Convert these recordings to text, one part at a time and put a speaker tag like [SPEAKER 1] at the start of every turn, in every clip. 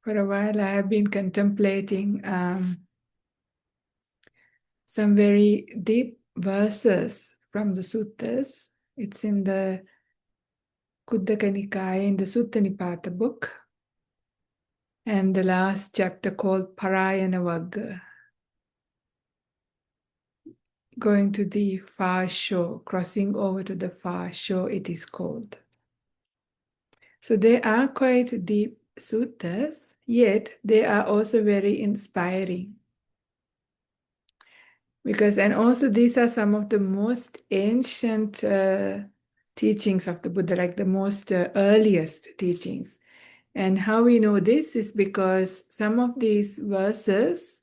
[SPEAKER 1] For a while, I have been contemplating some very deep verses from the suttas. It's in the Khuddaka Nikaya, in the Sutta Nipata book, and the last chapter called Parayanavagga, going to the far shore, crossing over to the far shore, it is called. So they are quite deep suttas, yet they are also very inspiring. And also these are some of the most ancient teachings of the Buddha, like the most earliest teachings. And how we know this is because some of these verses,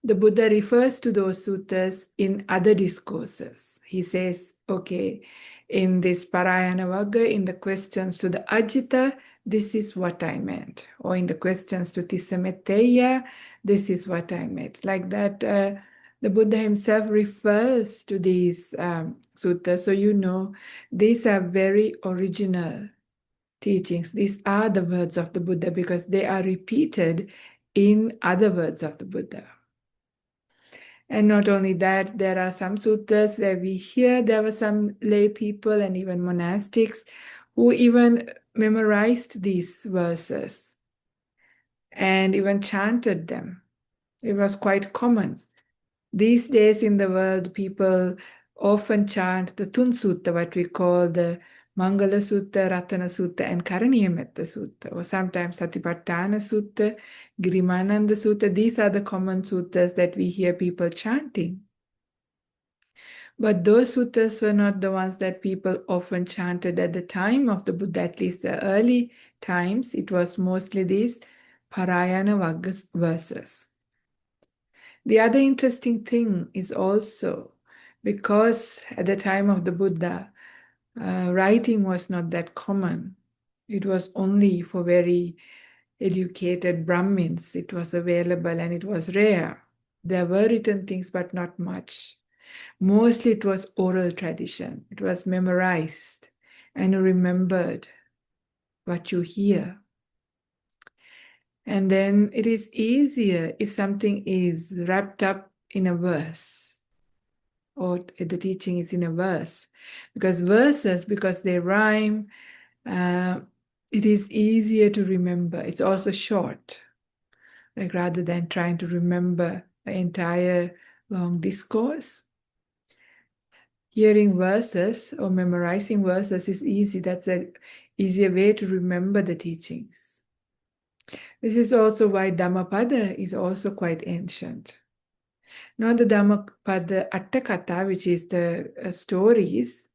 [SPEAKER 1] the Buddha refers to those suttas in other discourses. He says, okay, in this Parayanavagga, in the questions to the Ajitha, this is what I meant. Or in the questions to Tissametteya, this is what I meant. Like that, the Buddha himself refers to these suttas. So you know, these are very original teachings. These are the words of the Buddha because they are repeated in other words of the Buddha. And not only that, there are some suttas where we hear there were some lay people and even monastics who even memorized these verses and even chanted them. It was quite common. These days in the world, people often chant the Tun Sutta, what we call the Mangala Sutta, Ratana Sutta, and Karaniyametta Sutta, or sometimes Satipatthana Sutta, Girimananda Sutta. These are the common suttas that we hear people chanting. But those suttas were not the ones that people often chanted at the time of the Buddha, at least the early times. It was mostly these Parayanavagga verses. The other interesting thing is also because at the time of the Buddha, writing was not that common. It was only for very educated Brahmins. It was available and it was rare. There were written things, but not much. Mostly it was oral tradition. It was memorized and remembered what you hear. And then it is easier if something is wrapped up in a verse or the teaching is in a verse. Because verses, because they rhyme, it is easier to remember. It's also short. Like rather than trying to remember an entire long discourse. Hearing verses or memorizing verses is easy. That's an easier way to remember the teachings. This is also why Dhammapada is also quite ancient. Not the Dhammapada Attakatha, which is the stories,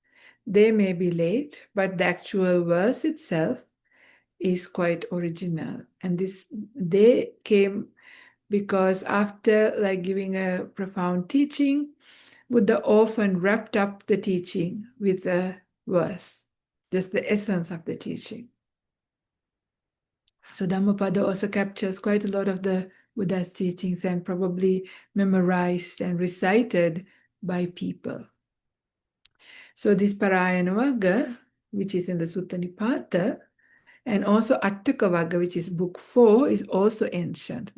[SPEAKER 1] they may be late, but the actual verse itself is quite original. And they came because after like giving a profound teaching, Buddha often wrapped up the teaching with a verse, just the essence of the teaching. So Dhammapada also captures quite a lot of the Buddha's teachings and probably memorized and recited by people. So this Parayanavagga, which is in the Sutta Nipata, and also Attakavagga, which is book 4, is also ancient.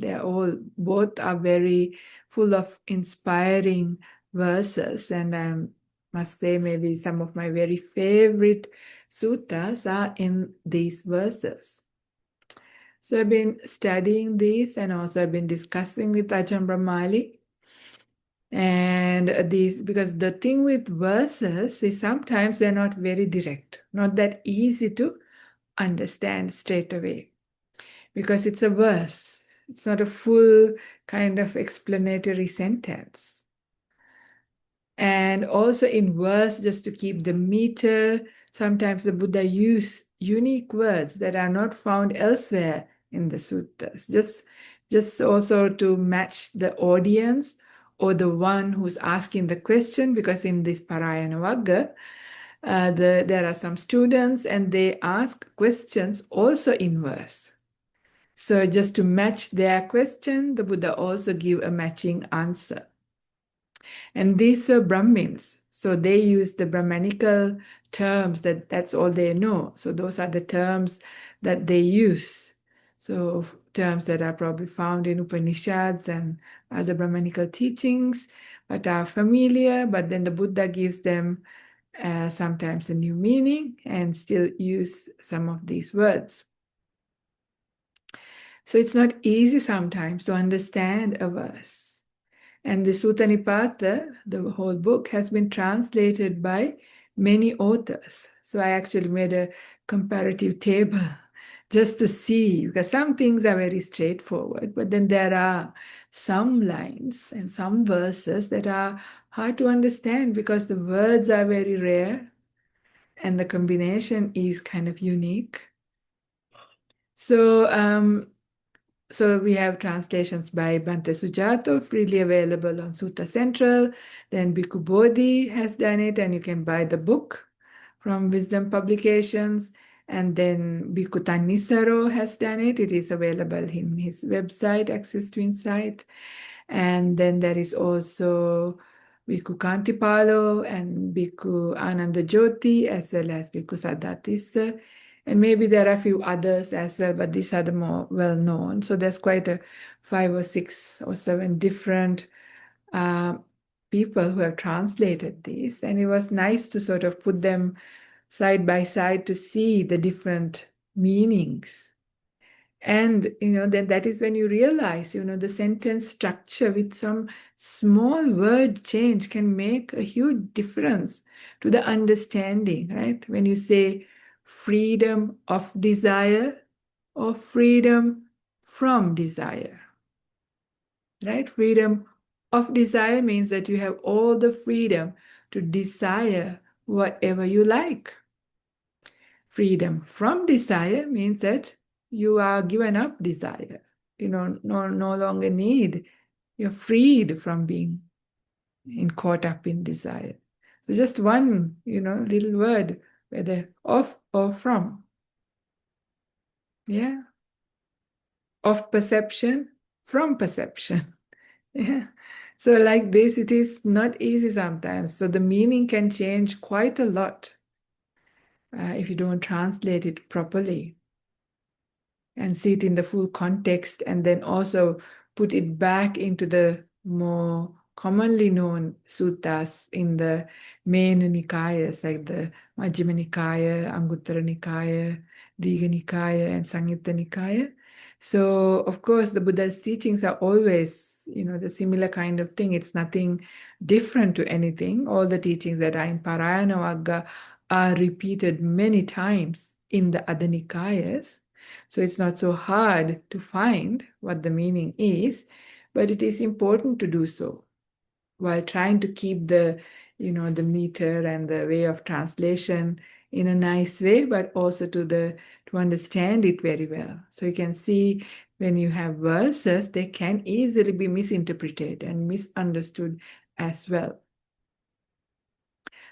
[SPEAKER 1] Both are very full of inspiring verses. And I must say maybe some of my very favorite suttas are in these verses. So I've been studying these and also I've been discussing with Ajahn Brahmali. And these, because the thing with verses is sometimes they're not very direct, not that easy to understand straight away. Because it's a verse. It's not a full kind of explanatory sentence. And also in verse, just to keep the meter, sometimes the Buddha used unique words that are not found elsewhere in the suttas. Just also to match the audience or the one who's asking the question, because in this Parayanavagga, there are some students and they ask questions also in verse. So just to match their question, the Buddha also give a matching answer. And these were Brahmins. So they use the Brahmanical terms, that's all they know. So those are the terms that they use. So terms that are probably found in Upanishads and other Brahmanical teachings, but are familiar, but then the Buddha gives them sometimes a new meaning and still use some of these words. So it's not easy sometimes to understand a verse. And the Sutta Nipata, the whole book, has been translated by many authors. So I actually made a comparative table just to see, because some things are very straightforward, but then there are some lines and some verses that are hard to understand because the words are very rare and the combination is kind of unique. So we have translations by Bhante Sujato, freely available on Sutta Central. Then Bhikkhu Bodhi has done it, and you can buy the book from Wisdom Publications. And then Bhikkhu Thanissaro has done it. It is available in his website, Access to Insight. And then there is also Bhikkhu Kantipalo and Bhikkhu Ananda Jyoti, as well as Bhikkhu Saddhatissa. And maybe there are a few others as well, but these are the more well-known. So there's quite a 5 or 6 or 7 different people who have translated these. And it was nice to sort of put them side by side to see the different meanings. And, then that is when you realize, the sentence structure with some small word change can make a huge difference to the understanding, right? When you say freedom of desire or freedom from desire, right? Freedom of desire means that you have all the freedom to desire whatever you like. Freedom from desire means that you are given up desire. No longer need. You're freed from being caught up in desire. So just one, little word, whether of or from. Yeah. Of perception, from perception. Yeah. So like this, it is not easy sometimes. So the meaning can change quite a lot if you don't translate it properly and see it in the full context, and then also put it back into the more commonly known suttas in the main Nikayas, like the Majjhima Nikaya, Anguttara Nikaya, Digha Nikaya, and Samyutta Nikaya. So, of course, the Buddha's teachings are always, the similar kind of thing. It's nothing different to anything. All the teachings that are in parayanavagga are repeated many times in the other Nikayas. So it's not so hard to find what the meaning is, but it is important to do so while trying to keep the meter and the way of translation in a nice way, but also to understand it very well. So you can see when you have verses, they can easily be misinterpreted and misunderstood as well.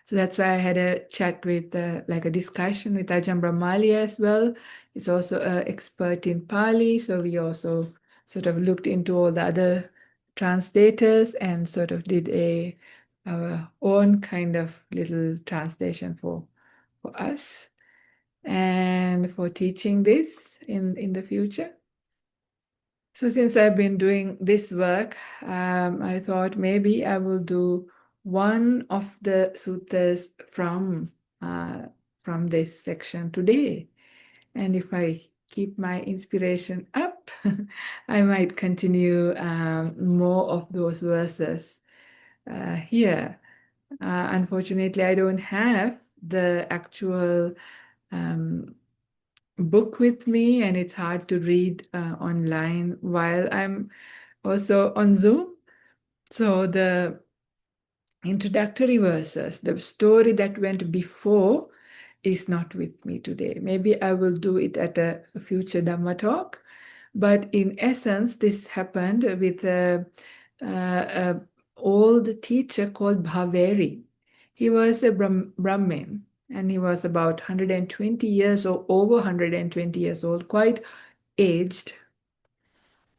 [SPEAKER 1] So that's why I had a chat with, like a discussion with Ajahn Brahmali as well. He's also an expert in Pali. So we also sort of looked into all the other translators and sort of did our own kind of little translation for us and for teaching this in the future. So since I've been doing this work, I thought maybe I will do one of the suttas from this section today. And if I keep my inspiration up, I might continue more of those verses here. Unfortunately, I don't have the actual book with me, and it's hard to read online while I'm also on Zoom. So the introductory verses, the story that went before, is not with me today. Maybe I will do it at a future Dhamma talk. But in essence, this happened with an old teacher called Bhaveri. He was a Brahmin, and he was about 120 years or over 120 years old, quite aged.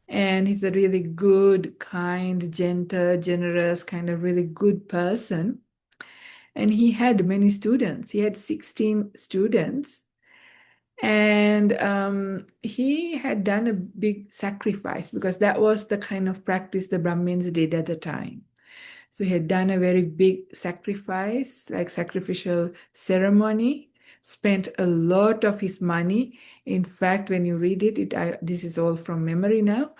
[SPEAKER 1] And he's a really good, kind, gentle, generous, kind of really good person. And he had many students. He had 16 students. And he had done a big sacrifice because that was the kind of practice the Brahmins did at the time. So he had done a very big sacrifice, like sacrificial ceremony, spent a lot of his money. In fact, when you read it, this is all from memory now.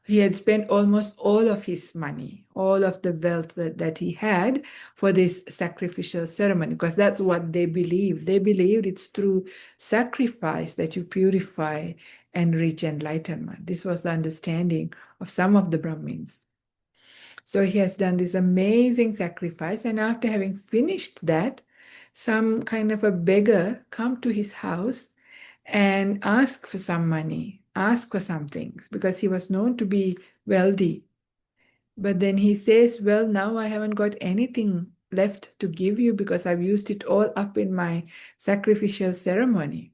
[SPEAKER 1] He had spent almost all of his money, all of the wealth that he had for this sacrificial ceremony, because that's what they believed. They believed it's through sacrifice that you purify and reach enlightenment. This was the understanding of some of the Brahmins. So he has done this amazing sacrifice, and after having finished that, some kind of a beggar come to his house and ask for some money, ask for some things, because he was known to be wealthy. But then he says, well, now I haven't got anything left to give you because I've used it all up in my sacrificial ceremony.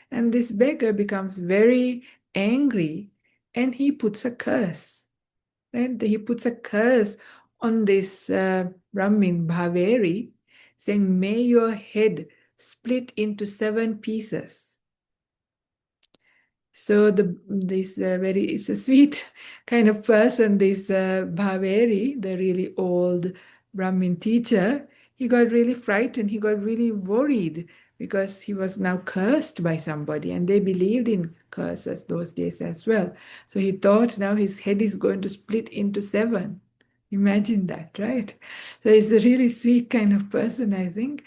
[SPEAKER 1] And this beggar becomes very angry and he puts a curse. Right? He puts a curse on this Brahmin Bhaveri, saying, may your head split into 7 pieces. So it's a sweet kind of person, this Bhaveri, the really old Brahmin teacher. He got really frightened. He got really worried because he was now cursed by somebody, and they believed in curses those days as well. So he thought now his head is going to split into 7. Imagine that, right? So he's a really sweet kind of person, I think.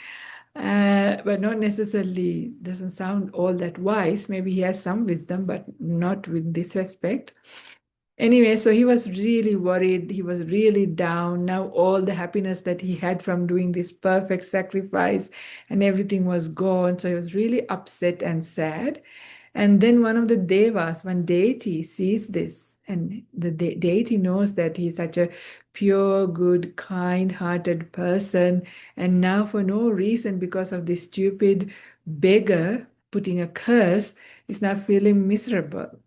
[SPEAKER 1] But not necessarily doesn't sound all that wise. Maybe he has some wisdom, but not with this respect. Anyway, so he was really worried. He was really down. Now all the happiness that he had from doing this perfect sacrifice and everything was gone. So he was really upset and sad. And then one of the devas, one deity, sees this. And the deity knows that he's such a pure, good, kind-hearted person. And now, for no reason, because of this stupid beggar putting a curse, is now feeling miserable.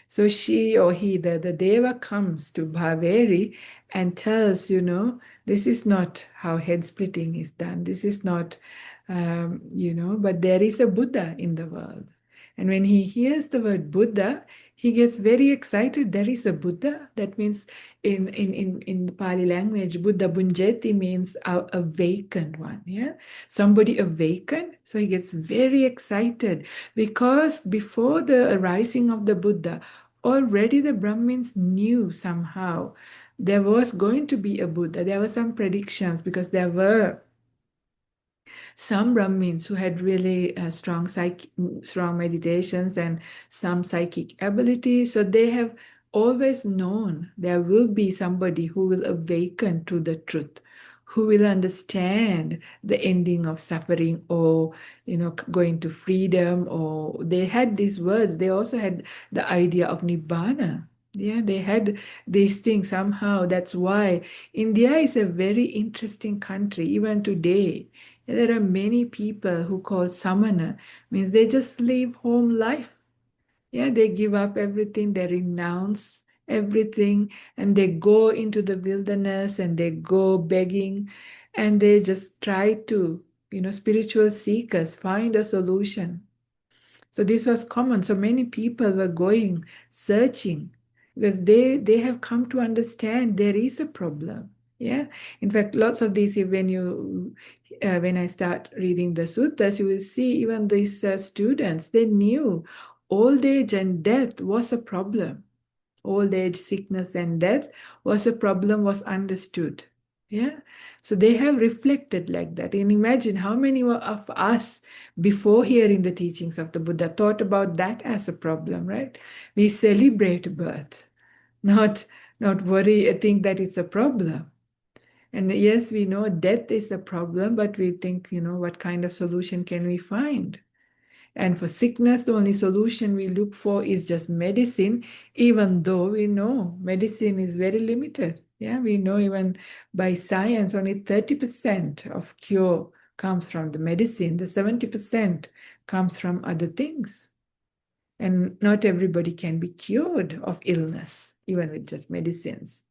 [SPEAKER 1] So she or he, the deva comes to Bhaveri and tells, this is not how head splitting is done. This is not, but there is a Buddha in the world. And when he hears the word Buddha, he gets very excited. There is a Buddha. That means in the Pali language, Buddha Bunjeti means awakened one. Yeah, somebody awakened. So he gets very excited because before the arising of the Buddha, already the Brahmins knew somehow there was going to be a Buddha. There were some predictions because there were some Brahmins who had really strong meditations and some psychic ability. So they have always known there will be somebody who will awaken to the truth, who will understand the ending of suffering or, going to freedom. Or they had these words. They also had the idea of Nibbana. Yeah, they had these things somehow. That's why India is a very interesting country, even today. There are many people who call samana, means they just live home life. Yeah, they give up everything, they renounce everything, and they go into the wilderness and they go begging and they just try to, spiritual seekers find a solution. So this was common. So many people were going, searching, because they have come to understand there is a problem. Yeah. In fact, lots of these, when I start reading the suttas, you will see even these students, they knew old age and death was a problem. Old age, sickness, and death was a problem, was understood. Yeah. So they have reflected like that. And imagine how many of us, before hearing the teachings of the Buddha, thought about that as a problem, right? We celebrate birth, not worry, think that it's a problem. And yes, we know death is a problem, but we think, what kind of solution can we find? And for sickness, the only solution we look for is just medicine, even though we know medicine is very limited. Yeah, we know even by science, only 30% of cure comes from the medicine, the 70% comes from other things. And not everybody can be cured of illness, even with just medicines.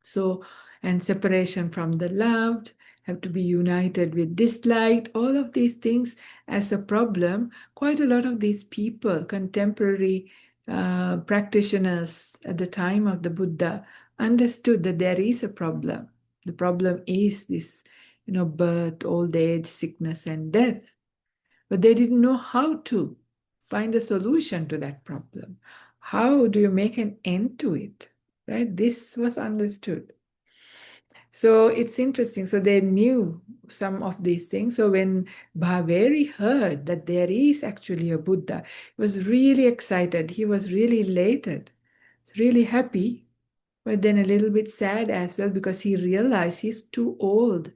[SPEAKER 1] So, and separation from the loved, have to be united with this light, all of these things as a problem. Quite a lot of these people, contemporary practitioners at the time of the Buddha, understood that there is a problem. The problem is this, birth, old age, sickness, and death. But they didn't know how to find a solution to that problem. How do you make an end to it? Right? This was understood. So it's interesting. So they knew some of these things. So when Bhaveri heard that there is actually a Buddha, he was really excited. He was really elated, really happy, but then a little bit sad as well because he realized he's too old.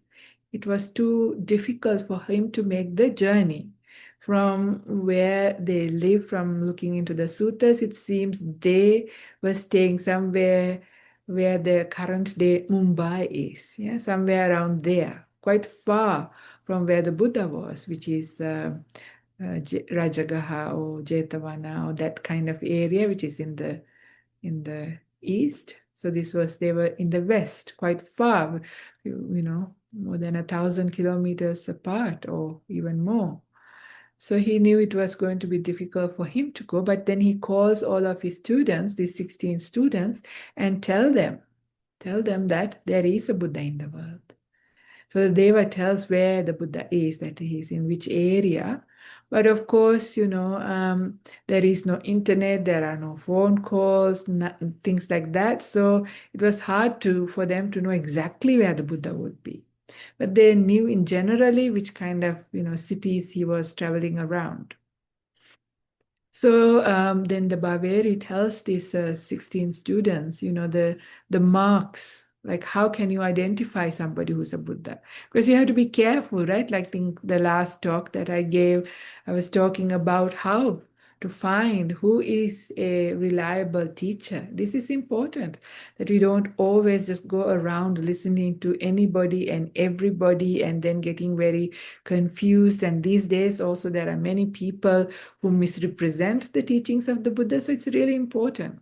[SPEAKER 1] It was too difficult for him to make the journey from where they live. From looking into the suttas, it seems they were staying somewhere where the current day Mumbai is, yeah, somewhere around there, quite far from where the Buddha was, which is Rajagaha or Jetavana or that kind of area, which is in the east. So they were in the west, quite far, more than 1,000 kilometers apart or even more. So he knew it was going to be difficult for him to go, but then he calls all of his students, these 16 students, and tell them that there is a Buddha in the world. So the Deva tells where the Buddha is, that he is in which area. But of course, there is no internet, there are no phone calls, things like that. So it was hard for them to know exactly where the Buddha would be. But they knew in generally which kind of, cities he was traveling around. So then the Barberi tells these 16 students, the marks, like how can you identify somebody who's a Buddha? Because you have to be careful, right? Like the last talk that I gave, I was talking about how to find who is a reliable teacher. This is important, that we don't always just go around listening to anybody and everybody and then getting very confused. And these days also there are many people who misrepresent the teachings of the Buddha. So it's really important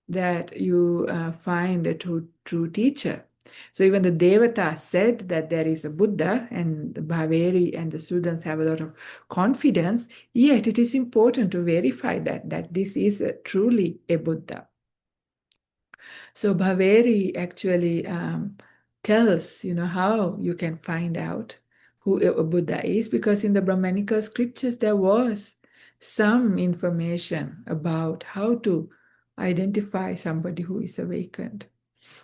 [SPEAKER 1] that you find a true teacher. So even the Devata said that there is a Buddha, and the Bhaveri and the students have a lot of confidence, yet it is important to verify that this is truly a Buddha. So Bhaveri actually tells, how you can find out who a Buddha is, because in the Brahmanical scriptures there was some information about how to identify somebody who is awakened.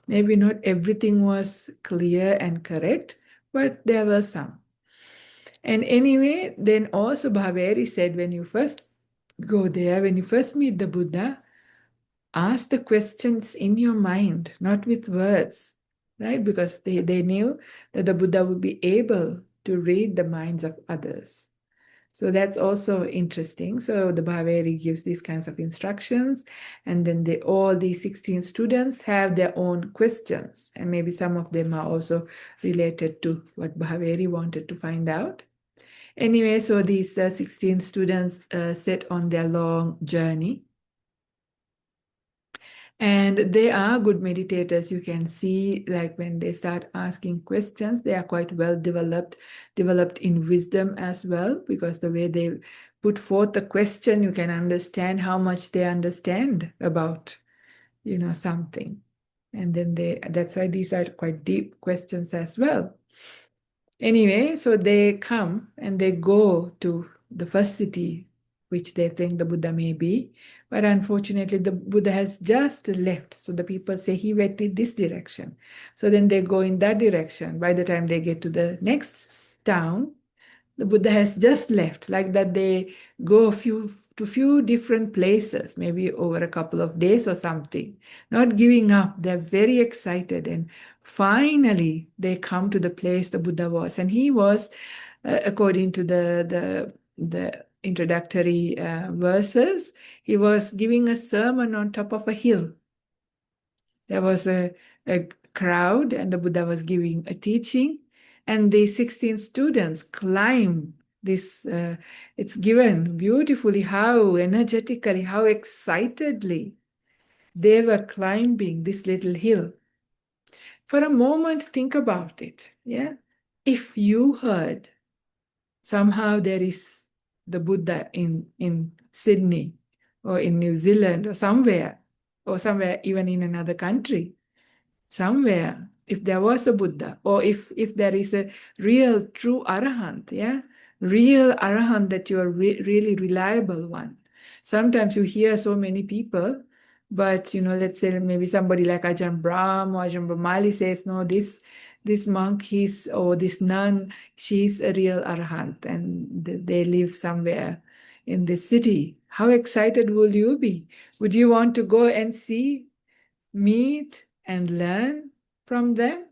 [SPEAKER 1] Maybe not everything was clear and correct, but there were some. And anyway, then also Bhaveri said, when you first go there, when you first meet the Buddha, ask the questions in your mind, not with words, right? Because they knew that the Buddha would be able to read the minds of others. So that's also interesting. So the Bhaveri gives these kinds of instructions, and then all these 16 students have their own questions, and maybe some of them are also related to what Bhaveri wanted to find out. Anyway, so these 16 students set on their long journey. And they are good meditators. You can see, like when they start asking questions, they are quite well developed in wisdom as well, because the way they put forth the question, you can understand how much they understand about, something. And then that's why these are quite deep questions as well. Anyway, so they come and they go to the first city, which they think the Buddha may be. But unfortunately, the Buddha has just left. So the people say he went in this direction. So then they go in that direction. By the time they get to the next town, the Buddha has just left. Like that, they go to few different places, maybe over a couple of days or something, not giving up. They're very excited, and finally they come to the place the Buddha was, and he was, according to the introductory verses, he was giving a sermon on top of a hill. There was a crowd, and the Buddha was giving a teaching, and the 16 students climb this. It's given beautifully how energetically, how excitedly they were climbing this little hill. For a moment, think about it. Yeah. if you heard somehow there is the Buddha in Sydney or in New Zealand or somewhere even in another country, somewhere, if there was a Buddha, or if there is a real true Arahant, yeah, real Arahant that you are really reliable one. Sometimes you hear so many people, but let's say maybe somebody like Ajahn Brahm or Ajahn Brahmali says, no, this monk, or this nun, she's a real Arahant, and they live somewhere in this city. How excited will you be? Would you want to go and see, meet, and learn from them?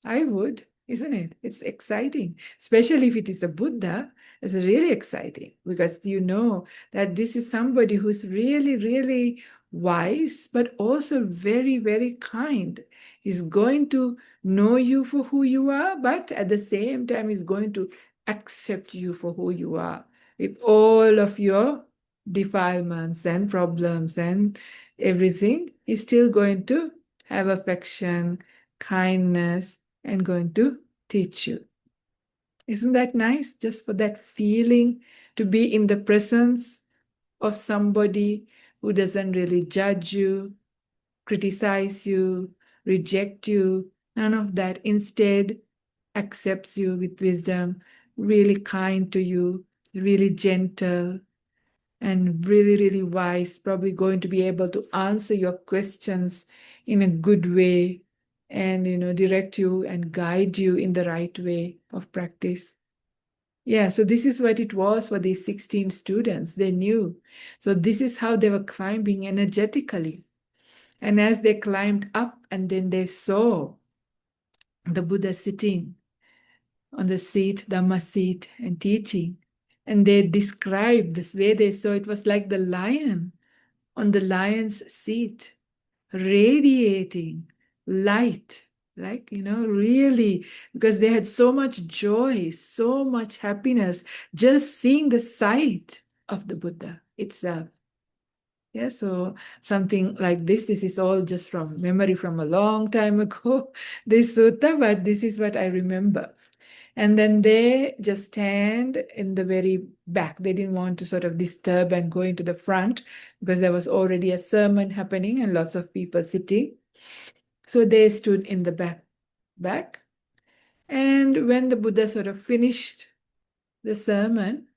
[SPEAKER 1] I would, isn't it? It's exciting, especially if it is a Buddha. It's really exciting because you know that this is somebody who's really, really wise, but also very, very kind. He's going to know you for who you are, but at the same time, he's going to accept you for who you are with all of your defilements and problems and everything. He's still going to have affection, kindness, and going to teach you. Isn't that nice? Just for that feeling to be in the presence of somebody who doesn't really judge you, criticize you, reject you, none of that. Instead, accepts you with wisdom, really kind to you, really gentle, and really, really wise, probably going to be able to answer your questions in a good way and direct you and guide you in the right way of practice. Yeah, so this is what it was for these 16 students. They knew. So this is how they were climbing energetically. And as they climbed up, and then they saw the Buddha sitting on the seat, Dhamma seat, and teaching. And they described this way they saw it was like the lion on the lion's seat, radiating light, like, really, because they had so much joy, so much happiness, just seeing the sight of the Buddha itself. Yeah, so something like this is all just from memory from a long time ago, this sutta, but this is what I remember. And then they just stand in the very back. They didn't want to sort of disturb and go into the front because there was already a sermon happening and lots of people sitting. So they stood in the back. And when the Buddha sort of finished the sermon,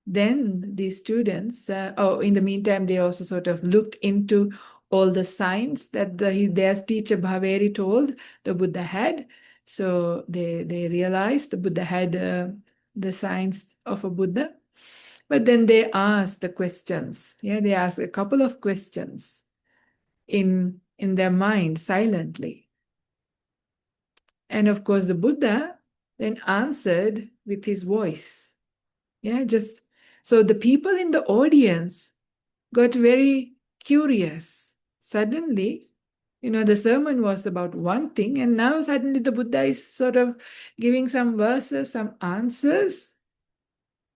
[SPEAKER 1] then these students, in the meantime, they also sort of looked into all the signs that their teacher Bhaveri told the Buddha had. So they realized the Buddha had the signs of a Buddha. But then they asked the questions. Yeah, they asked a couple of questions in their mind silently. And of course, the Buddha then answered with his voice. Yeah, just so the people in the audience got very curious. Suddenly, the sermon was about one thing, and now suddenly the Buddha is sort of giving some verses, some answers,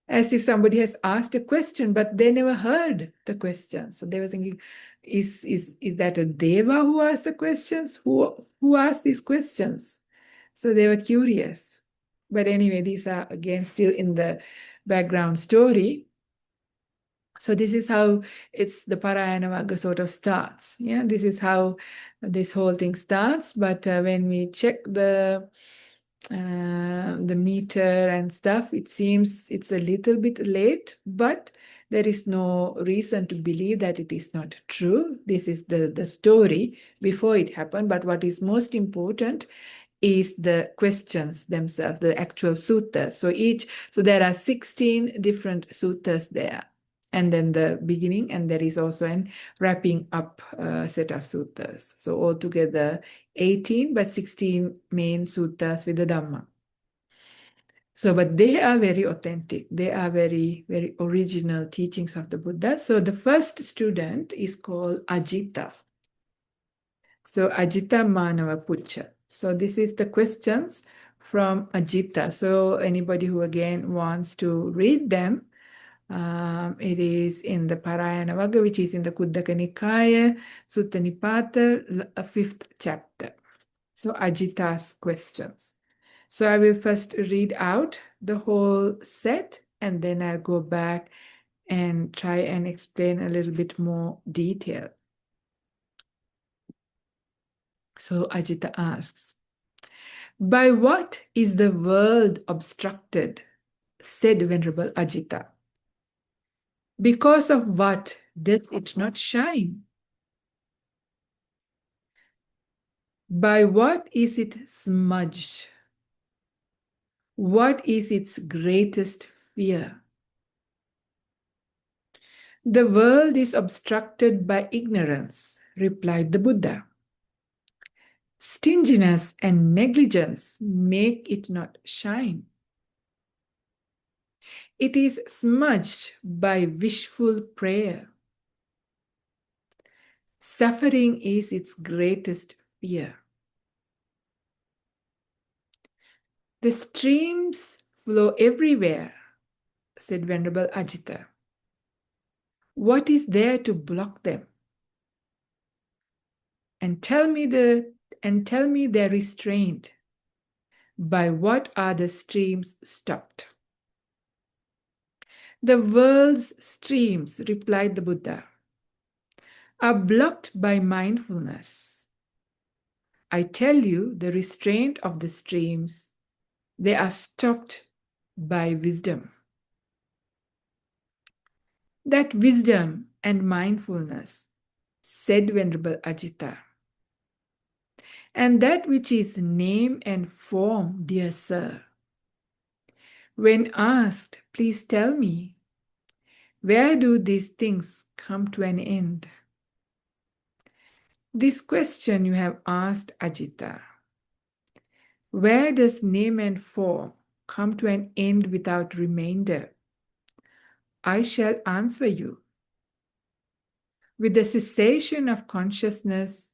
[SPEAKER 1] as if somebody has asked a question, but they never heard the question. So they were thinking, is that a Deva who asked the questions? Who asked these questions? So they were curious. But anyway, these are again still in the background story. So this is how it's the parayanavagga sort of starts. Yeah, this is how this whole thing starts. But when we check the meter and stuff, it seems it's a little bit late, but there is no reason to believe that it is not true. This is the story before it happened. But what is most important is the questions themselves, the actual suttas. So there are 16 different suttas there. And then the beginning, and there is also an wrapping up set of suttas. So altogether 18, but 16 main suttas with the Dhamma. So, but they are very authentic. They are very, very original teachings of the Buddha. So the first student is called Ajitha. So Ajitha Manava Pucha. So this is the questions from Ajitha. So anybody who again wants to read them, it is in the Parayanavagga, which is in the Kuddaka Nikaya, Sutta Nipata, 5th chapter. So Ajita's questions. So I will first read out the whole set, and then I'll go back and try and explain a little bit more detail. So Ajitha asks, by what is the world obstructed? Said Venerable Ajitha. Because of what does it not shine? By what is it smudged? What is its greatest fear? The world is obstructed by ignorance, replied the Buddha. Stinginess and negligence make it not shine. It is smudged by wishful prayer. Suffering is its greatest fear. The streams flow everywhere, said Venerable Ajitha. What is there to block them? And tell me their restraint. By what are the streams stopped? The world's streams, replied the Buddha, are blocked by mindfulness. I tell you, the restraint of the streams, they are stopped by wisdom. That wisdom and mindfulness, said Venerable Ajitha, and that which is name and form, dear sir. When asked, please tell me, where do these things come to an end? This question you have asked, Ajitha. Where does name and form come to an end without remainder? I shall answer you. With the cessation of consciousness,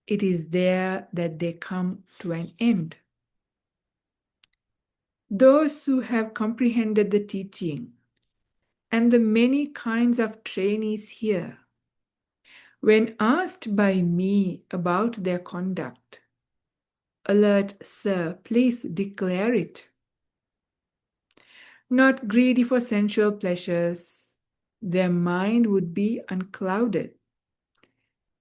[SPEAKER 1] it is there that they come to an end. Those who have comprehended the teaching and the many kinds of trainees here, when asked by me about their conduct, alert, sir, please declare it. Not greedy for sensual pleasures, their mind would be unclouded.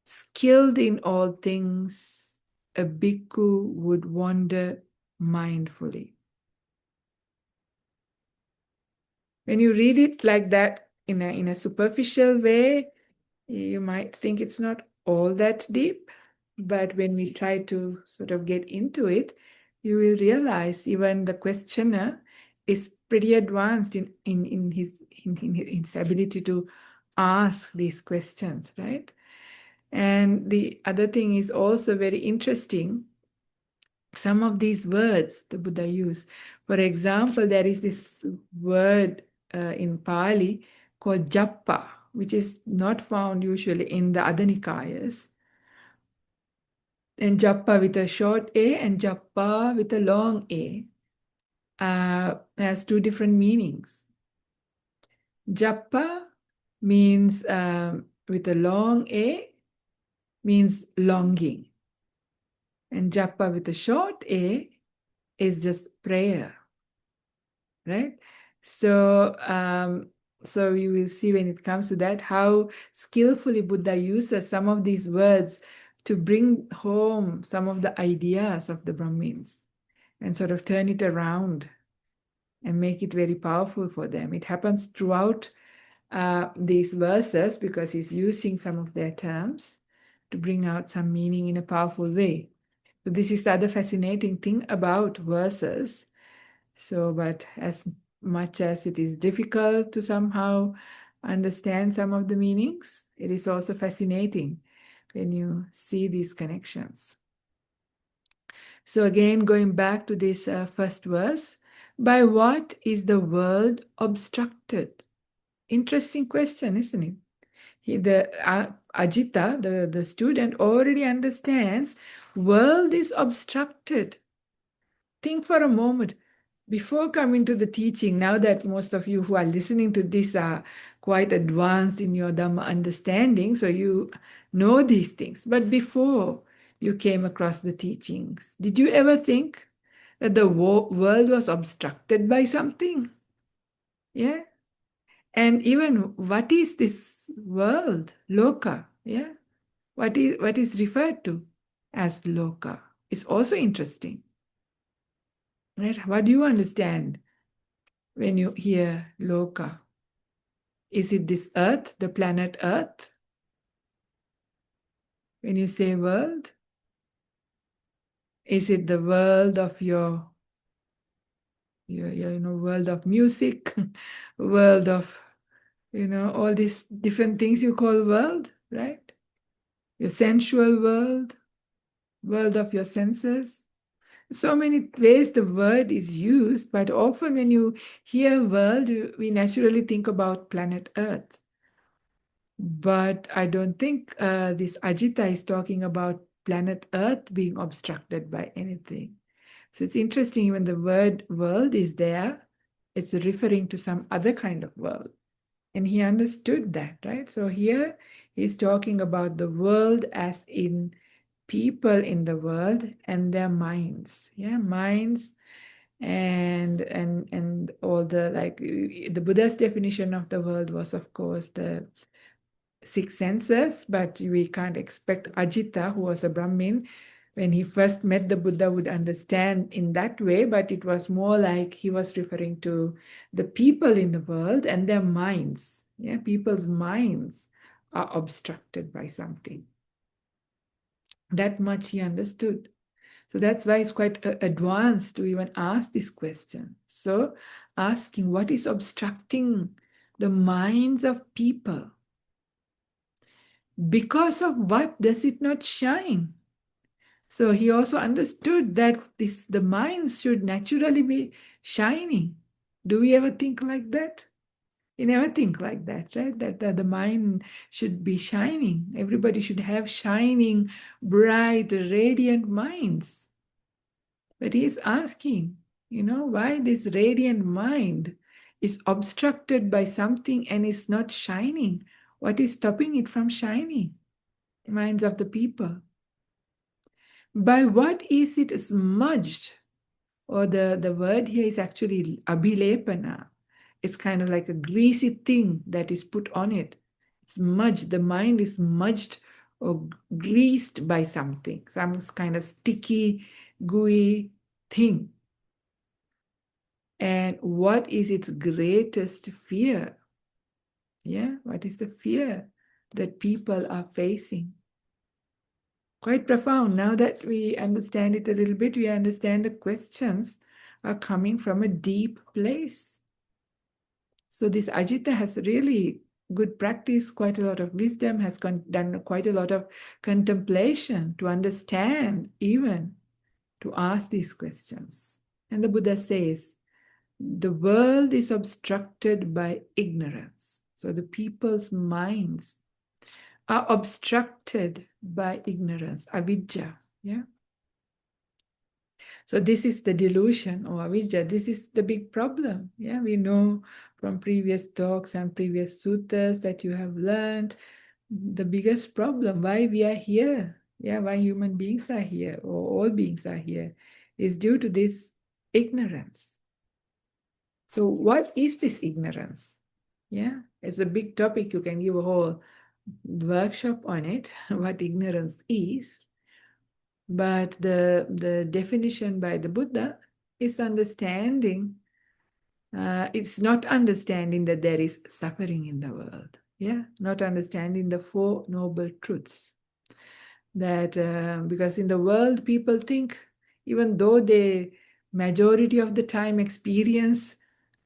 [SPEAKER 1] Skilled in all things, a bhikkhu would wander mindfully. When you read it like that in a superficial way, you might think it's not all that deep. But when we try to sort of get into it, you will realize even the questioner is pretty advanced in his ability to ask these questions, right? And the other thing is also very interesting. Some of these words the Buddha used. For example, there is this word in Pali called jappa, which is not found usually in the other Nikayas. And jappa with a short a and jappa with a long a has two different meanings. Jappa means with a long a means longing. And jappa with a short a is just prayer, right? So, so you will see when it comes to that, how skillfully Buddha uses some of these words to bring home some of the ideas of the Brahmins and sort of turn it around and make it very powerful for them. It happens throughout these verses because he's using some of their terms to bring out some meaning in a powerful way. So this is the other fascinating thing about verses. So, but as much as it is difficult to somehow understand some of the meanings, it is also fascinating when you see these connections. So again, going back to this first verse, by what is the world obstructed? Interesting question, isn't it? Ajitha, the student, already understands world is obstructed. Think for a moment. Before coming to the teaching, now that most of you who are listening to this are quite advanced in your Dhamma understanding, so you know these things. But before you came across the teachings, did you ever think that the world was obstructed by something. Yeah. And even what is this world? Loka. Yeah. What is referred to as loka is also interesting. Right? What do you understand when you hear loka? Is it this earth, the planet earth? When you say world, is it the world of your world of music, world of all these different things you call world, right? Your sensual world, world of your senses. So many ways the word is used, but often when you hear world, we naturally think about planet Earth. But I don't think this Ajitha is talking about planet Earth being obstructed by anything. So it's interesting, when the word world is there, it's referring to some other kind of world. And he understood that, right? So here he's talking about the world as in people in the world and their minds. Yeah, minds and all the, like, the Buddha's definition of the world was, of course, the six senses, but we can't expect Ajita, who was a Brahmin, when he first met the Buddha, would understand in that way, but it was more like he was referring to the people in the world and their minds. Yeah, people's minds are obstructed by something. That much he understood. So that's why it's quite advanced to even ask this question. So asking, what is obstructing the minds of people? Because of what does it not shine? So he also understood that the minds should naturally be shining. Do we ever think like that? You never think like that, right? That the mind should be shining. Everybody should have shining, bright, radiant minds. But he's asking, why this radiant mind is obstructed by something and is not shining? What is stopping it from shining? Minds of the people. By what is it smudged? Or the word here is actually abhilepana. It's kind of like a greasy thing that is put on it. It's smudged. The mind is smudged or greased by something, some kind of sticky, gooey thing. And what is its greatest fear? Yeah, what is the fear that people are facing? Quite profound. Now that we understand it a little bit, we understand the questions are coming from a deep place. So this Ajita has really good practice, quite a lot of wisdom, has done quite a lot of contemplation to understand, even to ask these questions. And the Buddha says, the world is obstructed by ignorance. So the people's minds are obstructed by ignorance, avidya. Yeah. So this is the delusion or avidya. This is the big problem. Yeah, we know from previous talks and previous suttas that you have learned the biggest problem, why we are here. Yeah, why human beings are here or all beings are here is due to this ignorance. So what is this ignorance? Yeah, it's a big topic. You can give a whole workshop on it, what ignorance is. But the definition by the Buddha is understanding. It's not understanding that there is suffering in the world. Yeah, not understanding the Four Noble Truths. That because in the world people think, even though they majority of the time experience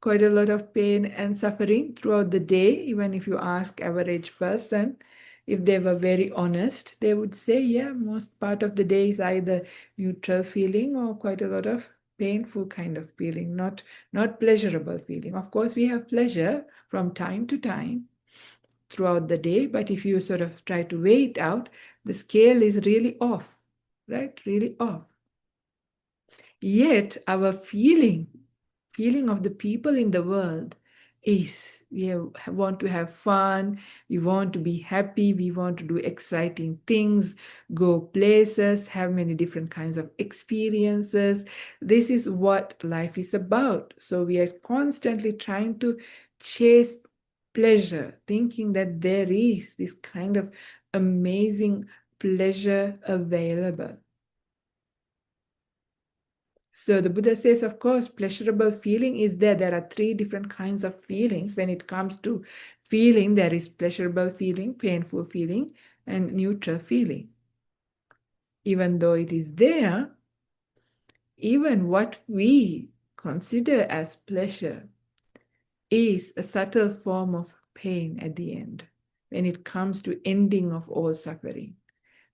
[SPEAKER 1] quite a lot of pain and suffering throughout the day, even if you ask average person, if they were very honest, they would say, yeah, most part of the day is either neutral feeling or quite a lot of painful kind of feeling, not pleasurable feeling. Of course, we have pleasure from time to time throughout the day, but if you sort of try to weigh it out, the scale is really off, right? Really off. Yet our feeling of the people in the world is. Want to have fun, we want to be happy, we want to do exciting things, go places, have many different kinds of experiences. This is what life is about. So we are constantly trying to chase pleasure, thinking that there is this kind of amazing pleasure available. So the Buddha says, of course, pleasurable feeling is there. There are three different kinds of feelings. When it comes to feeling, there is pleasurable feeling, painful feeling, and neutral feeling. Even though it is there, even what we consider as pleasure is a subtle form of pain at the end, when it comes to ending of all suffering.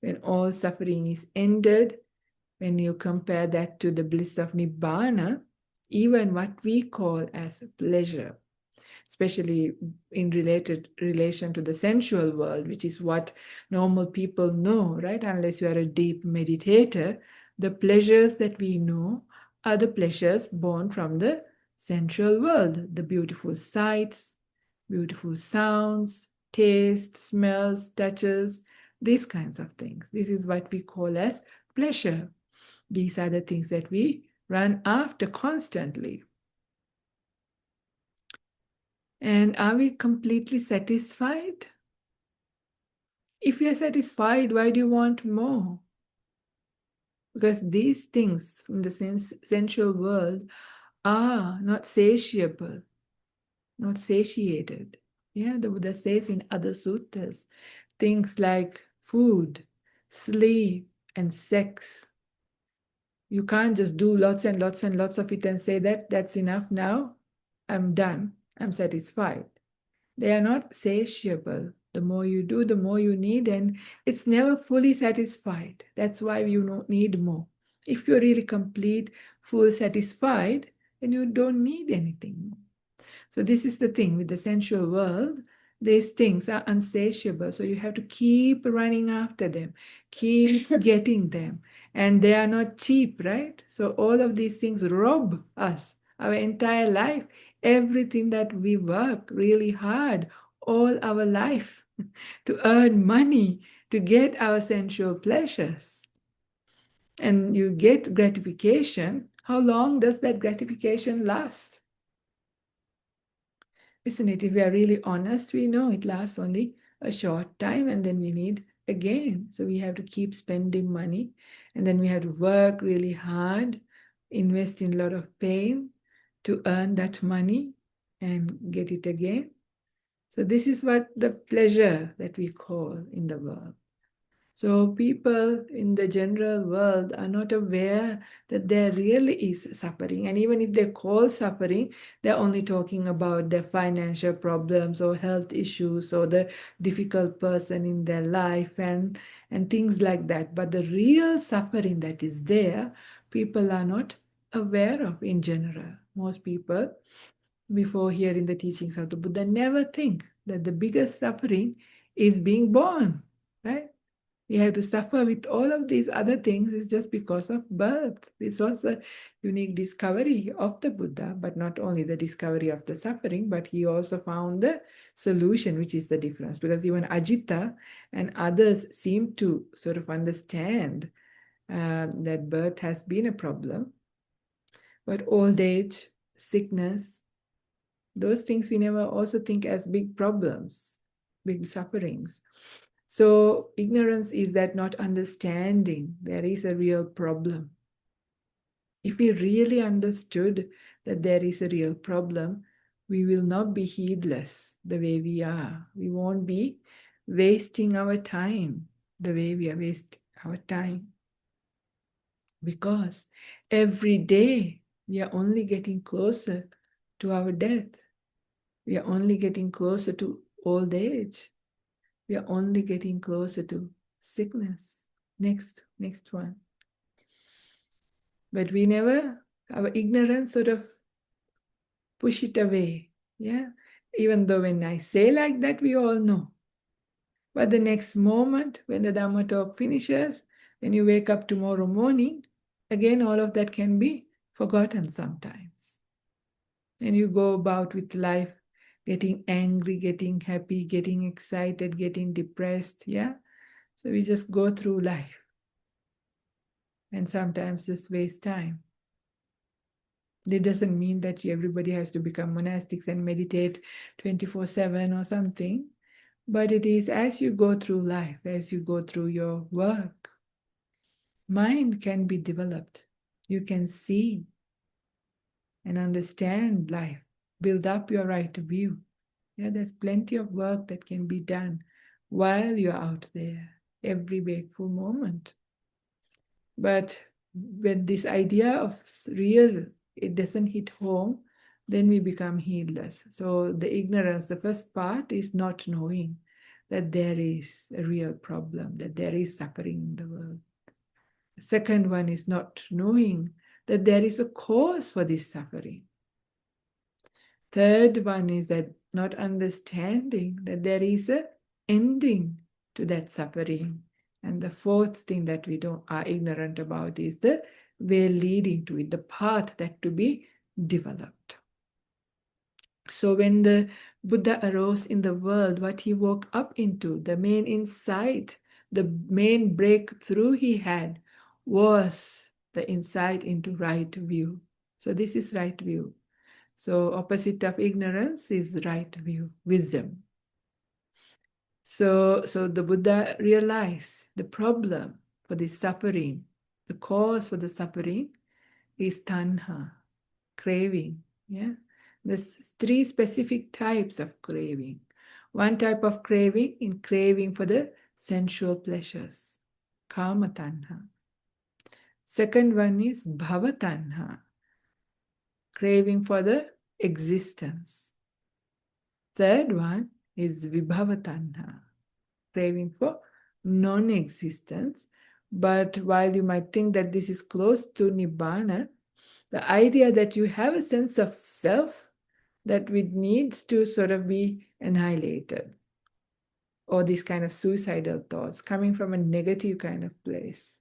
[SPEAKER 1] When all suffering is ended, when you compare that to the bliss of Nibbana, even what we call as pleasure, especially in relation to the sensual world, which is what normal people know, right? Unless you are a deep meditator, the pleasures that we know are the pleasures born from the sensual world, the beautiful sights, beautiful sounds, taste, smells, touches, these kinds of things. This is what we call as pleasure. These are the things that we run after constantly. And are we completely satisfied? If you're satisfied, why do you want more? Because these things from the sensual world are not satiable, not satiated. Yeah, the Buddha says in other suttas, things like food, sleep, and sex. You can't just do lots and lots and lots of it and say that that's enough now. I'm done. I'm satisfied. They are not satiable. The more you do, the more you need, and it's never fully satisfied. That's why you need more. If you're really complete, full satisfied, then you don't need anything. So this is the thing with the sensual world. These things are unsatiable. So you have to keep running after them, keep getting them. And they are not cheap, right? So all of these things rob us, our entire life, everything that we work really hard all our life to earn money, to get our sensual pleasures. And you get gratification. How long does that gratification last? Isn't it? If we are really honest, we know it lasts only a short time and then we need again. So we have to keep spending money and then we have to work really hard, invest in a lot of pain to earn that money and get it again. So this is what the pleasure that we call in the world. So people in the general world are not aware that there really is suffering. And even if they call suffering, they're only talking about their financial problems or health issues or the difficult person in their life and things like that. But the real suffering that is there, people are not aware of in general. Most people, before hearing the teachings of the Buddha, never think that the biggest suffering is being born, right? We have to suffer with all of these other things is just because of birth. This was a unique discovery of the Buddha, but not only the discovery of the suffering, but he also found the solution, which is the difference. Because even Ajitha and others seem to sort of understand that birth has been a problem, but old age, sickness, those things we never also think as big problems, big sufferings. So ignorance is that not understanding there is a real problem. If we really understood that there is a real problem, we will not be heedless the way we are. We won't be wasting our time the way we are wasting our time. Because every day we are only getting closer to our death. We are only getting closer to old age. We are only getting closer to sickness. Next one. But we never, our ignorance sort of push it away. Yeah. Even though when I say like that, we all know. But the next moment, when the Dhamma talk finishes, when you wake up tomorrow morning, again, all of that can be forgotten sometimes. And you go about with life getting angry, getting happy, getting excited, getting depressed. Yeah. So we just go through life and sometimes just waste time. It doesn't mean that everybody has to become monastics and meditate 24/7 or something. But it is as you go through life, as you go through your work, mind can be developed. You can see and understand life, build up your right view. Yeah, there's plenty of work that can be done while you're out there, every wakeful moment. But when this idea of real, it doesn't hit home, then we become heedless. So the ignorance, the first part is not knowing that there is a real problem, that there is suffering in the world. The second one is not knowing that there is a cause for this suffering. Third one is that not understanding that there is a ending to that suffering. And the fourth thing that we are ignorant about is the way leading to it, the path that to be developed. So when the Buddha arose in the world, what he woke up into, the main insight, the main breakthrough he had was the insight into right view. So this is right view. So opposite of ignorance is right view, wisdom. So the Buddha realized the problem for the suffering, the cause for the suffering is tanha, craving. Yeah, there's three specific types of craving. One type of craving in craving for the sensual pleasures, kama tanha. Second one is bhava tanha, craving for the existence. Third one is vibhava tanha, craving for non-existence. But while you might think that this is close to nibbana, the idea that you have a sense of self that needs to sort of be annihilated, or these kind of suicidal thoughts coming from a negative kind of place.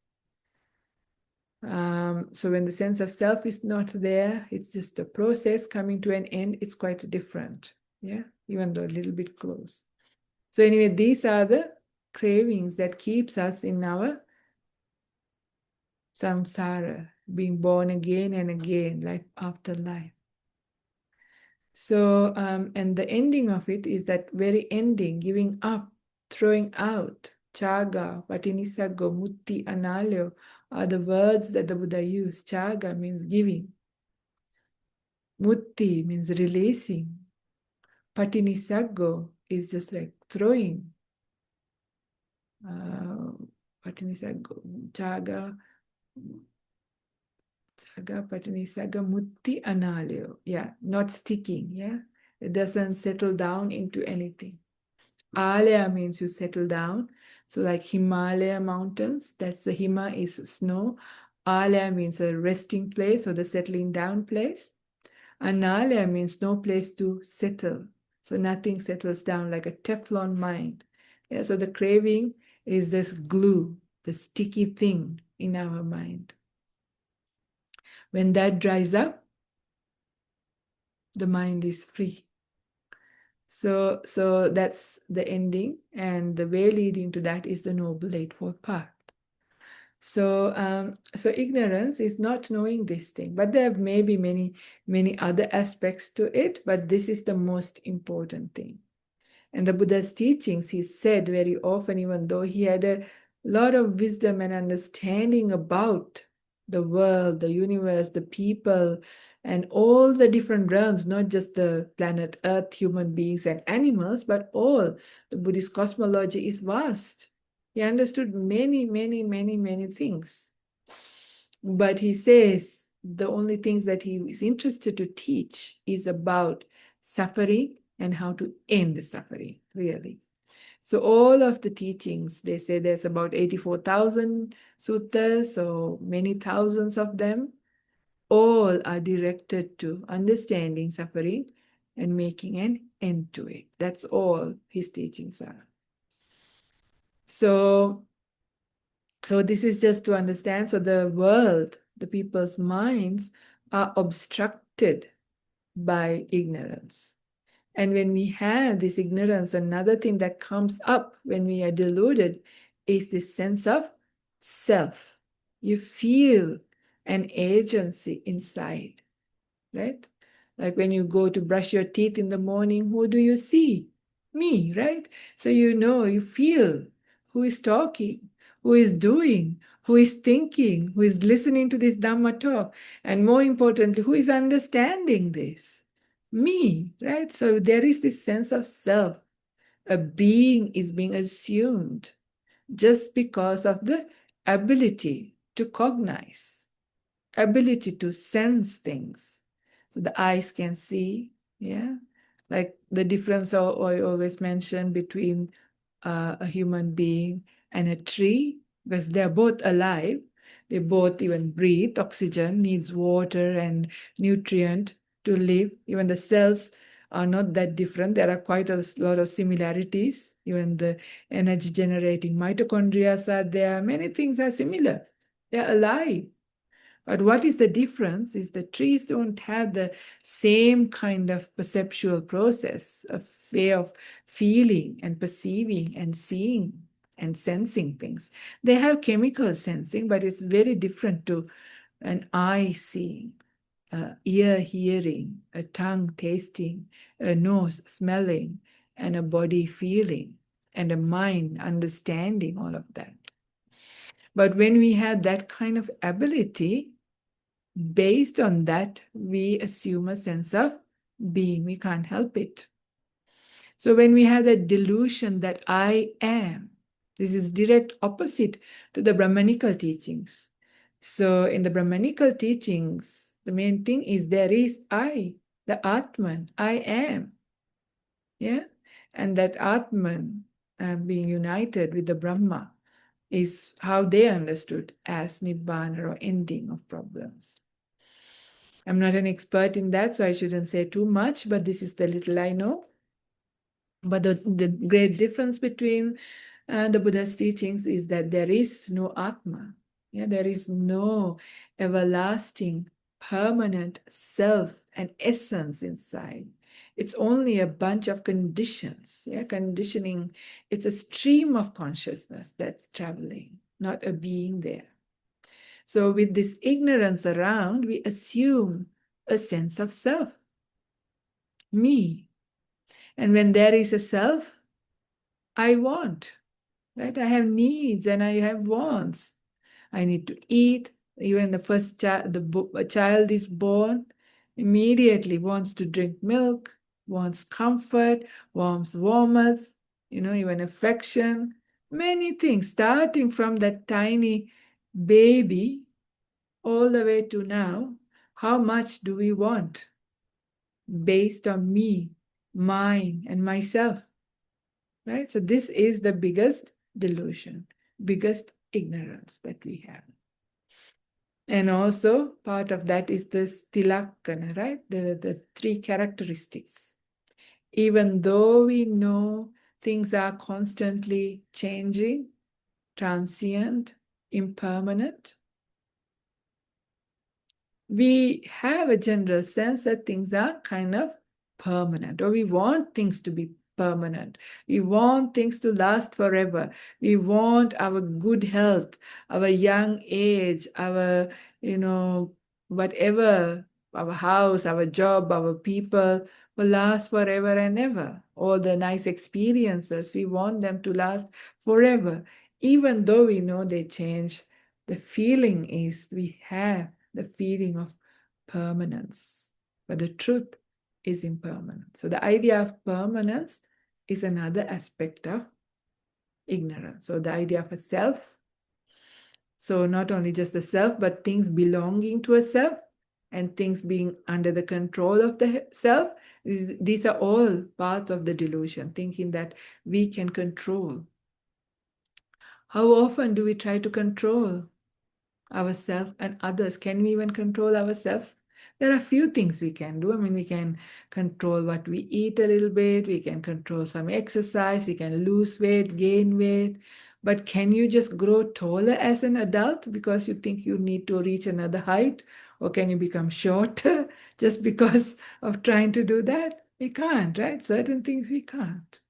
[SPEAKER 1] So when the sense of self is not there, it's just a process coming to an end. It's quite different, yeah, even though a little bit close. So anyway, these are the cravings that keeps us in our samsara, being born again and again, life after life. So, and the ending of it is that very ending, giving up, throwing out, chaga, patinisago, mutti, analyo, are the words that the Buddha used. Chaga means giving. Mutti means releasing. Patinisago is just like throwing. Patinisago, chaga, patinisaga, mutti, analyo. Yeah, not sticking. Yeah, it doesn't settle down into anything. Alaya means you settle down. So like Himalaya mountains, that's the Hima is snow. Alaya means a resting place or the settling down place. Analaya means no place to settle. So nothing settles down like a Teflon mind. Yeah, so the craving is this glue, the sticky thing in our mind. When that dries up, the mind is free. So that's the ending, and the way leading to that is the Noble Eightfold Path. So ignorance is not knowing this thing, but there may be many other aspects to it, but this is the most important thing. And the Buddha's teachings, he said very often, even though he had a lot of wisdom and understanding about the world, the universe, the people, and all the different realms, not just the planet Earth, human beings, and animals, but all. The Buddhist cosmology is vast. He understood many things. But he says the only things that he is interested to teach is about suffering and how to end suffering, really. So all of the teachings, they say there's about 84,000 suttas, so many thousands of them, all are directed to understanding suffering and making an end to it. That's all his teachings are. So this is just to understand. So the world, the people's minds are obstructed by ignorance. And when we have this ignorance, another thing that comes up when we are deluded is this sense of self. You feel an agency inside, right? Like when you go to brush your teeth in the morning, who do you see? Me, right? So you know, you feel who is talking, who is doing, who is thinking, who is listening to this Dhamma talk, and more importantly, who is understanding this? Me, right? So there is this sense of self. A being is being assumed just because of the ability to cognize, ability to sense things. So the eyes can see, yeah. Like the difference I always mention between a human being and a tree, because they're both alive. They both even breathe. Oxygen needs water and nutrient to live. Even the cells are not that different. There are quite a lot of similarities. Even the energy generating mitochondria are there. Many things are similar. They're alive. But what is the difference is the trees don't have the same kind of perceptual process, a way of feeling and perceiving and seeing and sensing things. They have chemical sensing, but it's very different to an eye seeing, a ear hearing, a tongue tasting, a nose smelling, and a body feeling, and a mind understanding all of that. But when we have that kind of ability, based on that, we assume a sense of being. We can't help it. So when we have that delusion that I am, this is direct opposite to the Brahmanical teachings. So in the Brahmanical teachings, the main thing is there is I, the Atman, I am. Yeah? And that Atman being united with the Brahma is how they understood as Nibbana or ending of problems. I'm not an expert in that, so I shouldn't say too much, but this is the little I know. But the great difference between the Buddha's teachings is that there is no Atma. Yeah, there is no everlasting, permanent self and essence inside. It's only a bunch of conditions. Yeah, conditioning. It's a stream of consciousness that's traveling, not a being there. So with this ignorance around, we assume a sense of self, me. And when there is a self, I want, right? I have needs and I have wants. I need to eat. Even the first child, a child is born, immediately wants to drink milk, wants comfort, wants warmth, even affection, many things, starting from that tiny baby all the way to now. How much do we want based on me, mine, and myself? Right? So this is the biggest delusion, biggest ignorance that we have. And also part of that is this tilakkhana, right? The three characteristics. Even though we know things are constantly changing, transient, impermanent, we have a general sense that things are kind of permanent, or we want things to be permanent. We want things to last forever. We want our good health, our young age, our, whatever, our house, our job, our people will last forever and ever. All the nice experiences, we want them to last forever. Even though we know they change, the feeling is we have the feeling of permanence. But the truth is impermanent. So the idea of permanence is another aspect of ignorance. So the idea of a self, so not only just the self, but things belonging to a self and things being under the control of the self, these are all parts of the delusion, thinking that we can control. How often do we try to control ourselves and others? Can we even control ourselves? There are few things we can do. I mean, we can control what we eat a little bit, we can control some exercise, we can lose weight, gain weight. But can you just grow taller as an adult because you think you need to reach another height? Or can you become shorter just because of trying to do that? We can't, right? Certain things we can't.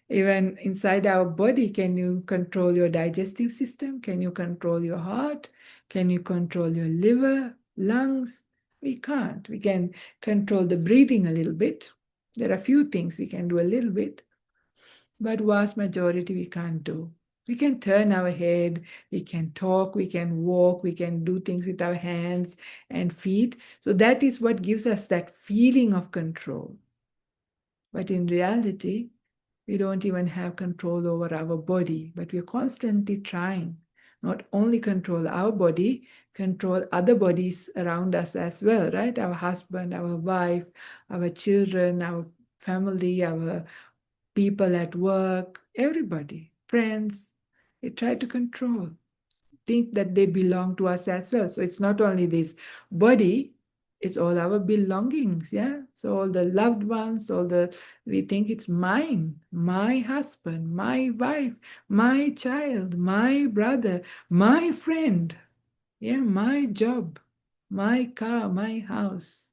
[SPEAKER 1] Even inside our body, can you control your digestive system? Can you control your heart? Can you control your liver, lungs? We can't. We can control the breathing a little bit. There are a few things we can do a little bit, but vast majority we can't do. We can turn our head, we can talk, we can walk, we can do things with our hands and feet. So that is what gives us that feeling of control. But in reality, we don't even have control over our body, but we're constantly trying not only control our body, control other bodies around us as well, right? Our husband, our wife, our children, our family, our people at work, everybody, friends. We try to control, think that they belong to us as well. So it's not only this body, it's all our belongings, yeah? So all the loved ones, we think it's mine, my husband, my wife, my child, my brother, my friend, yeah, my job, my car, my house.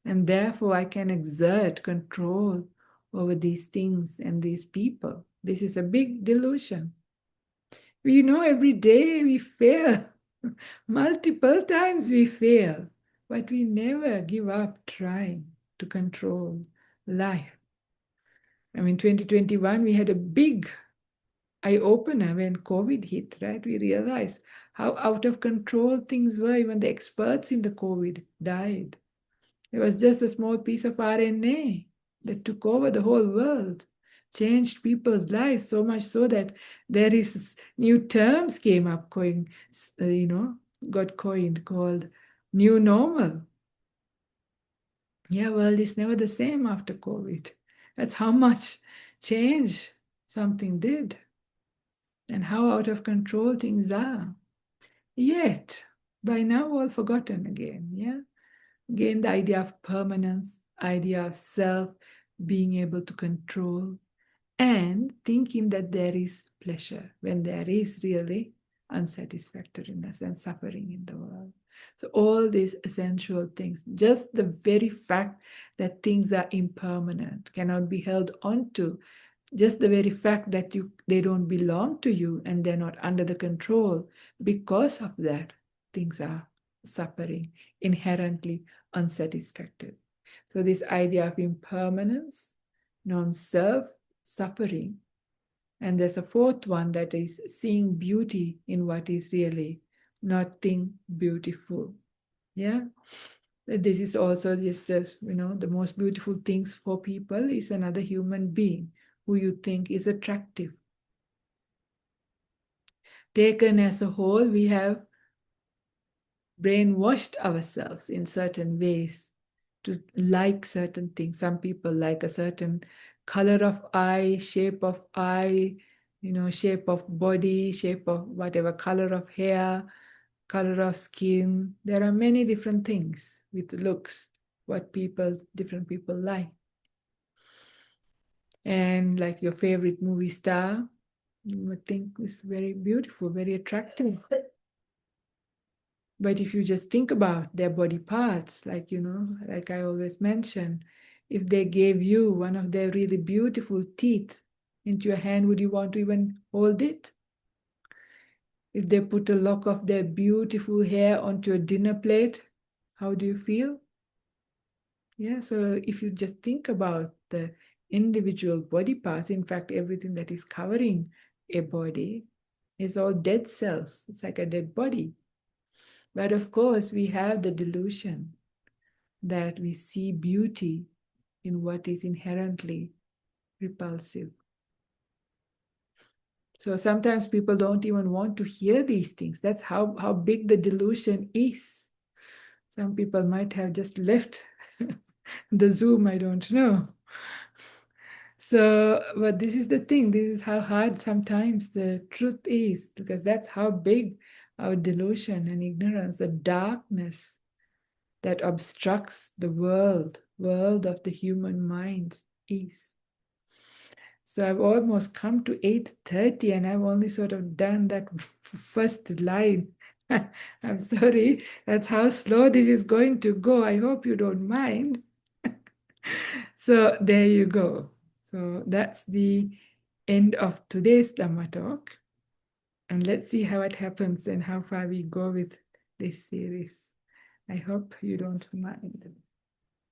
[SPEAKER 1] And therefore I can exert control over these things and these people. This is a big delusion. We know every day we fail. Multiple times we fail, but we never give up trying to control life. I mean, 2021, we had a big eye opener when COVID hit, right? We realized how out of control things were. Even the experts in the COVID died. It was just a small piece of RNA that took over the whole world, changed people's lives so much so that there is new terms came up going, got coined called new normal. Yeah, world is never the same after COVID. That's how much change something did and how out of control things are. Yet, by now all forgotten again, yeah? Again, the idea of permanence, idea of self, being able to control, and thinking that there is pleasure when there is really unsatisfactoriness and suffering in the world. So all these essential things, just the very fact that things are impermanent, cannot be held onto, just the very fact that they don't belong to you and they're not under the control, because of that, things are suffering, inherently unsatisfactory. So this idea of impermanence, non-self, suffering, and there's a fourth one that is seeing beauty in what is really nothing beautiful. Yeah. This is also just the most beautiful things for people is another human being who you think is attractive. Taken as a whole, we have brainwashed ourselves in certain ways to like certain things. Some people like a certain color of eye, shape of eye, shape of body, shape of whatever, color of hair, color of skin. There are many different things with looks, what different people like. And like your favorite movie star, you would think is very beautiful, very attractive. But if you just think about their body parts, like I always mention, if they gave you one of their really beautiful teeth into your hand, would you want to even hold it? If they put a lock of their beautiful hair onto a dinner plate, how do you feel? Yeah, so if you just think about the individual body parts, in fact, everything that is covering a body is all dead cells. It's like a dead body. But of course, we have the delusion that we see beauty in what is inherently repulsive. So sometimes people don't even want to hear these things. That's how big the delusion is. Some people might have just left the Zoom, I don't know. So, but this is the thing, this is how hard sometimes the truth is, because that's how big our delusion and ignorance, the darkness that obstructs the world of the human mind is. So I've almost come to 8:30 and I've only sort of done that first line. I'm sorry, that's how slow this is going to go. I hope you don't mind. So there you go. So that's the end of today's Dhamma talk. And let's see how it happens and how far we go with this series. I hope you don't mind.